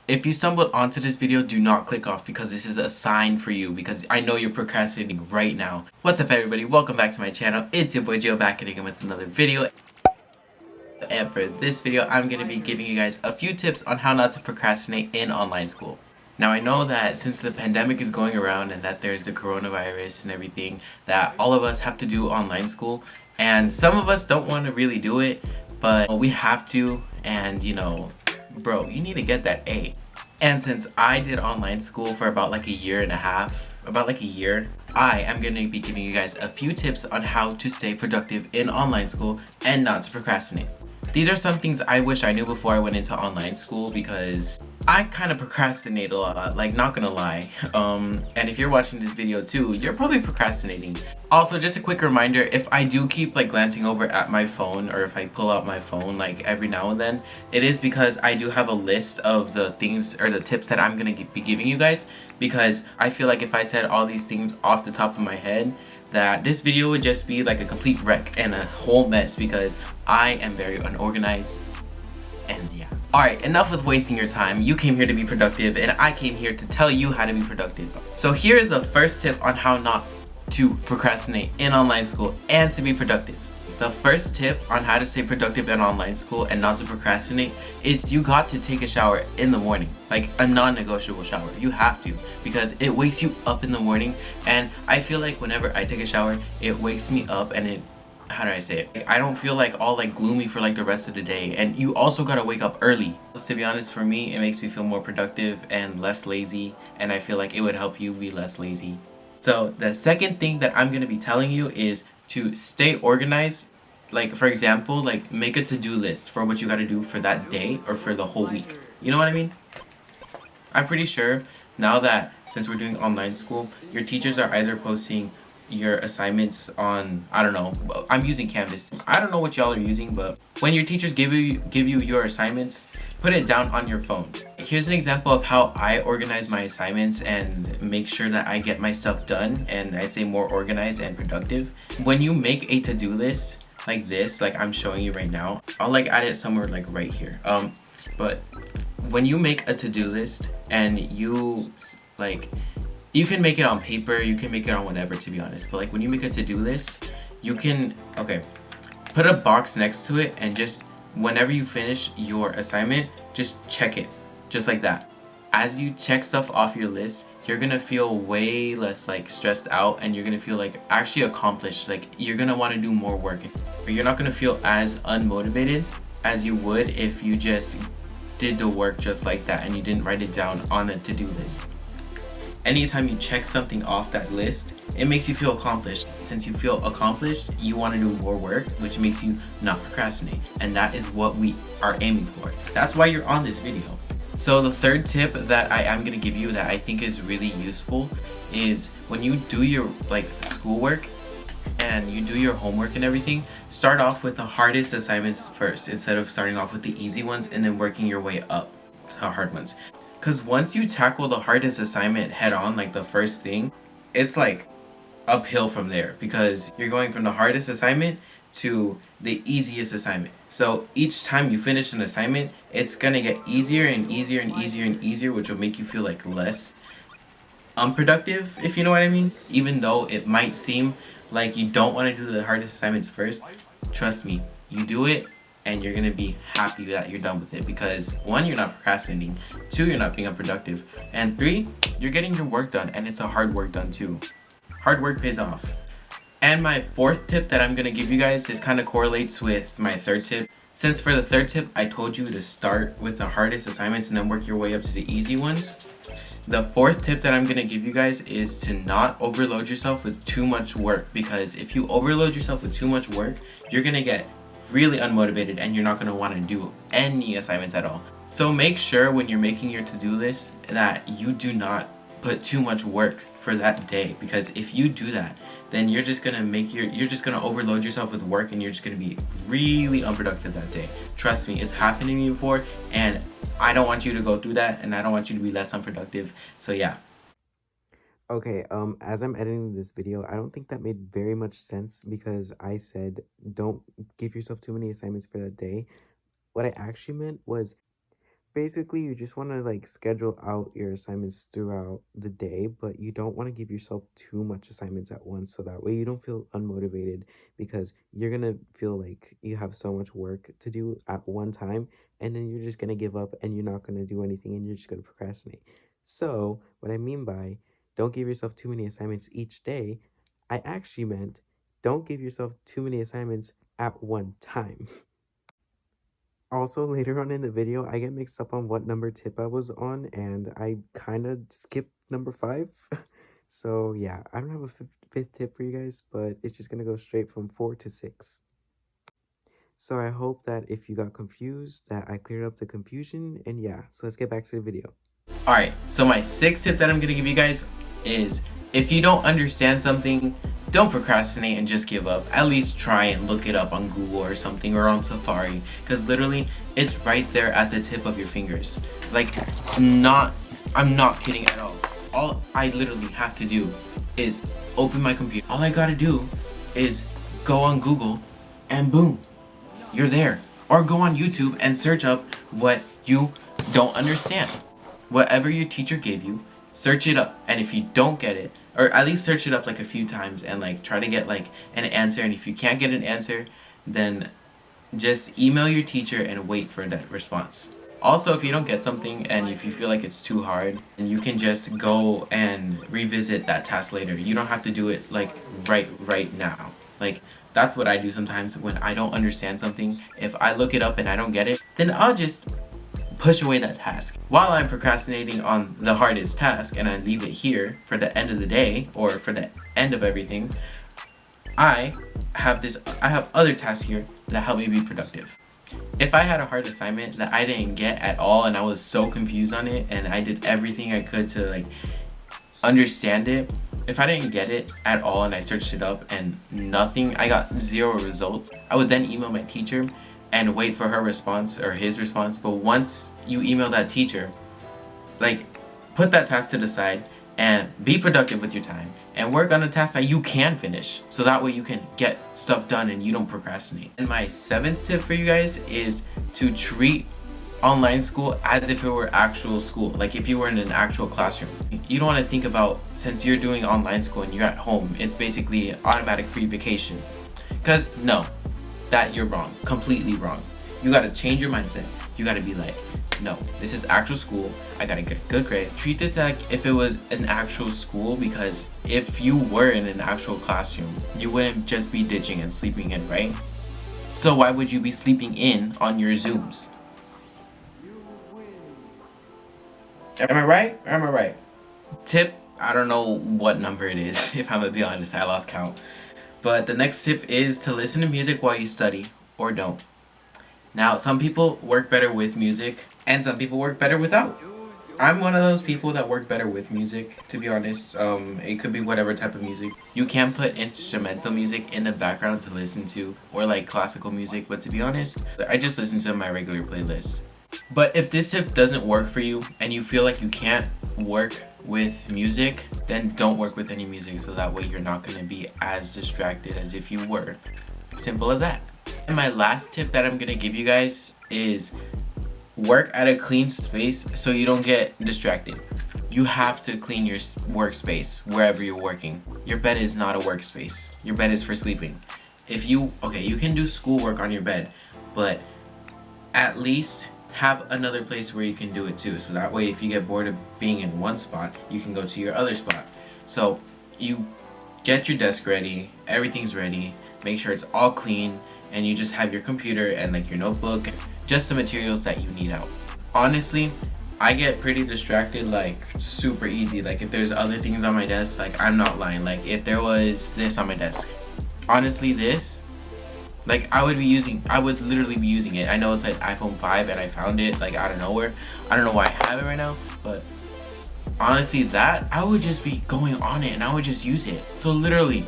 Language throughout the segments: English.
If you stumbled onto this video, do not click off because this is a sign for you, because I know you're procrastinating right now. What's up everybody, welcome back to my channel. It's your boy Gio back again with another video. And for this video, I'm going to be giving you guys a few tips on how not to procrastinate in online school. Now I know that since the pandemic is going around and that there's the coronavirus and everything, that all of us have to do online school. And some of us don't want to really do it, but we have to, and you know, bro, you need to get that A. And since I did online school for about like a year and a half, I am going to be giving you guys a few tips on how to stay productive in online school and not to procrastinate. These are some things I wish I knew before I went into online school, because I kind of procrastinate a lot, like not gonna lie. And if you're watching this video too, you're probably procrastinating. Also, just a quick reminder, if I do keep like glancing over at my phone, or if I pull out my phone like every now and then, it is because I do have a list of the things or the tips that I'm gonna be giving you guys, because I feel like if I said all these things off the top of my head, that this video would just be like a complete wreck and a whole mess, because I am very unorganized. And yeah. Alright, enough with wasting your time. You came here to be productive and I came here to tell you how to be productive. So here is the first tip on how not to procrastinate in online school and to be productive. The first tip on how to stay productive in online school and not to procrastinate is you got to take a shower in the morning. Like a non-negotiable shower. You have to, because it wakes you up in the morning, and I feel like whenever I take a shower, it wakes me up and it, how do I say it? I don't feel like all like gloomy for like the rest of the day. And you also gotta wake up early. To be honest, for me, it makes me feel more productive and less lazy, and I feel like it would help you be less lazy. So the second thing that I'm gonna be telling you is to stay organized. Like for example, like make a to-do list for what you gotta do for that day or for the whole week. You know what I mean? I'm pretty sure now that since we're doing online school, your teachers are either posting your assignments on, I don't know, I'm using Canvas. I don't know what y'all are using, but when your teachers give you your assignments, put it down on your phone. Here's an example of how I organize my assignments and make sure that I get my stuff done, and I say more organized and productive. When you make a to-do list like this, like I'm showing you right now, I'll like add it somewhere like right here. But when you make a to-do list and you like, you can make it on paper, you can make it on whatever, to be honest, but like when you make a to-do list, you can, okay, put a box next to it, and just whenever you finish your assignment, just check it, just like that. As you check stuff off your list, you're gonna feel way less like stressed out, and you're gonna feel like actually accomplished. Like you're gonna want to do more work, but you're not gonna feel as unmotivated as you would if you just did the work just like that and you didn't write it down on a to-do list. Anytime you check something off that list, it makes you feel accomplished. Since you feel accomplished, you want to do more work, which makes you not procrastinate. And that is what we are aiming for. That's why you're on this video. So the third tip that I am going to give you that I think is really useful is when you do your like schoolwork and you do your homework and everything, start off with the hardest assignments first instead of starting off with the easy ones and then working your way up to hard ones. Because once you tackle the hardest assignment head on, like the first thing, it's like uphill from there, because you're going from the hardest assignment to the easiest assignment. So each time you finish an assignment, it's gonna get easier and easier and easier and easier, which will make you feel like less unproductive, if you know what I mean. Even though it might seem like you don't want to do the hardest assignments first, trust me, you do it and you're gonna be happy that you're done with it, because one, you're not procrastinating, two, you're not being unproductive, and three, you're getting your work done, and it's a hard work done too. Hard work pays off. And my fourth tip that I'm gonna give you guys, this kind of correlates with my third tip. Since for the third tip I told you to start with the hardest assignments and then work your way up to the easy ones, the fourth tip that I'm gonna give you guys is to not overload yourself with too much work, because if you overload yourself with too much work, you're gonna get really unmotivated and you're not going to want to do any assignments at all. So make sure when you're making your to-do list that you do not put too much work for that day, because if you do that, then you're just going to overload yourself with work and you're just going to be really unproductive that day. Trust me, it's happened to me before, and I don't want you to go through that, and I don't want you to be less unproductive. So yeah. Okay, as I'm editing this video, I don't think that made very much sense, because I said don't give yourself too many assignments for that day. What I actually meant was Basically, you just want to like schedule out your assignments throughout the day, but you don't want to give yourself too much assignments at once so that way you don't feel unmotivated because you're going to feel like you have so much work to do at one time and then you're just going to give up and you're not going to do anything and you're just going to procrastinate. So, what I mean by don't give yourself too many assignments each day, I actually meant don't give yourself too many assignments at one time. Also, later on in the video, I get mixed up on what number tip I was on, and I kind of skipped number 5. So, yeah, I don't have a fifth tip for you guys, but it's just going to go straight from 4 to 6. So, I hope that if you got confused, that I cleared up the confusion, and yeah, so let's get back to the video. Alright, so my 6th tip that I'm going to give you guys is if you don't understand something, don't procrastinate and just give up. At least try and look it up on Google or something or on Safari, because literally it's right there at the tip of your fingers. Like, I'm not kidding at all. All I literally have to do is open my computer. All I gotta do is go on Google and boom, you're there. Or go on YouTube and search up what you don't understand. Whatever your teacher gave you, search it up, and if you don't get it, or at least search it up like a few times and like try to get like an answer, and if you can't get an answer, then just email your teacher and wait for that response. Also, if you don't get something and if you feel like it's too hard, and you can just go and revisit that task later. You don't have to do it like right now. Like, that's what I do sometimes when I don't understand something. If I look it up and I don't get it, then I'll just push away that task. While I'm procrastinating on the hardest task and I leave it here for the end of the day or for the end of everything, I have other tasks here that help me be productive. If I had a hard assignment that I didn't get at all and I was so confused on it and I did everything I could to like understand it, if I didn't get it at all and I searched it up and nothing, I got 0 results, I would then email my teacher and wait for her response or his response. But once you email that teacher, like, put that task to the side and be productive with your time and work on a task that you can finish, so that way you can get stuff done and you don't procrastinate. And my 7th tip for you guys is to treat online school as if it were actual school, like if you were in an actual classroom. You don't want to think about, since you're doing online school and you're at home, it's basically automatic free vacation. Because no, that you're wrong, completely wrong. You gotta change your mindset. You gotta be like, no, this is actual school. I gotta get a good grade. Treat this like if it was an actual school, because if you were in an actual classroom, you wouldn't just be ditching and sleeping in, right? So why would you be sleeping in on your Zooms? Am I right? Or am I right? Tip, I don't know what number it is, if I'm gonna be honest, I lost count. But the next tip is to listen to music while you study, or don't. Now, some people work better with music, and some people work better without. I'm one of those people that work better with music, to be honest. It could be whatever type of music. You can put instrumental music in the background to listen to, or like classical music, but to be honest, I just listen to my regular playlist. But if this tip doesn't work for you, and you feel like you can't work with music, then don't work with any music, so that way you're not going to be as distracted as if you were. Simple as that. And my last tip that I'm going to give you guys is work at a clean space so you don't get distracted. You have to clean your workspace wherever you're working. Your bed is not a workspace. Your bed is for sleeping. You can do schoolwork on your bed, but at least have another place where you can do it too, so that way if you get bored of being in one spot, you can go to your other spot. So you get your desk ready, everything's ready, make sure it's all clean, and you just have your computer and like your notebook, just the materials that you need out. Honestly, I get pretty distracted like super easy. Like if there's other things on my desk, like I'm not lying, like if there was this on my desk, honestly this, like I would literally be using it. I know it's like iPhone 5 and I found it like out of nowhere. I don't know why I have it right now, but honestly that, I would just be going on it and I would just use it. So literally,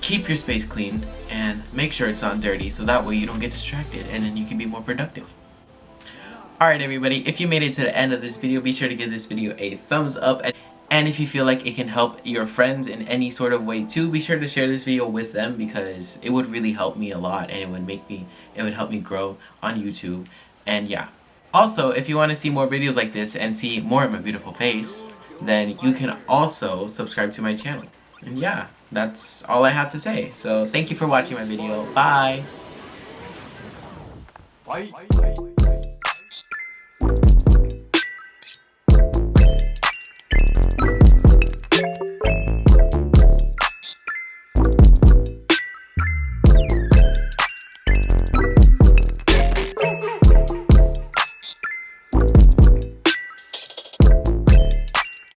keep your space clean and make sure it's not dirty, so that way you don't get distracted and then you can be more productive. Alright everybody, if you made it to the end of this video, be sure to give this video a thumbs up. And if you feel like it can help your friends in any sort of way too, be sure to share this video with them, because it would really help me a lot and it would help me grow on YouTube. And yeah, Also, if you want to see more videos like this and see more of my beautiful face, then you can also subscribe to my channel. And yeah, that's all I have to say. So thank you for watching my video. Bye! Bye.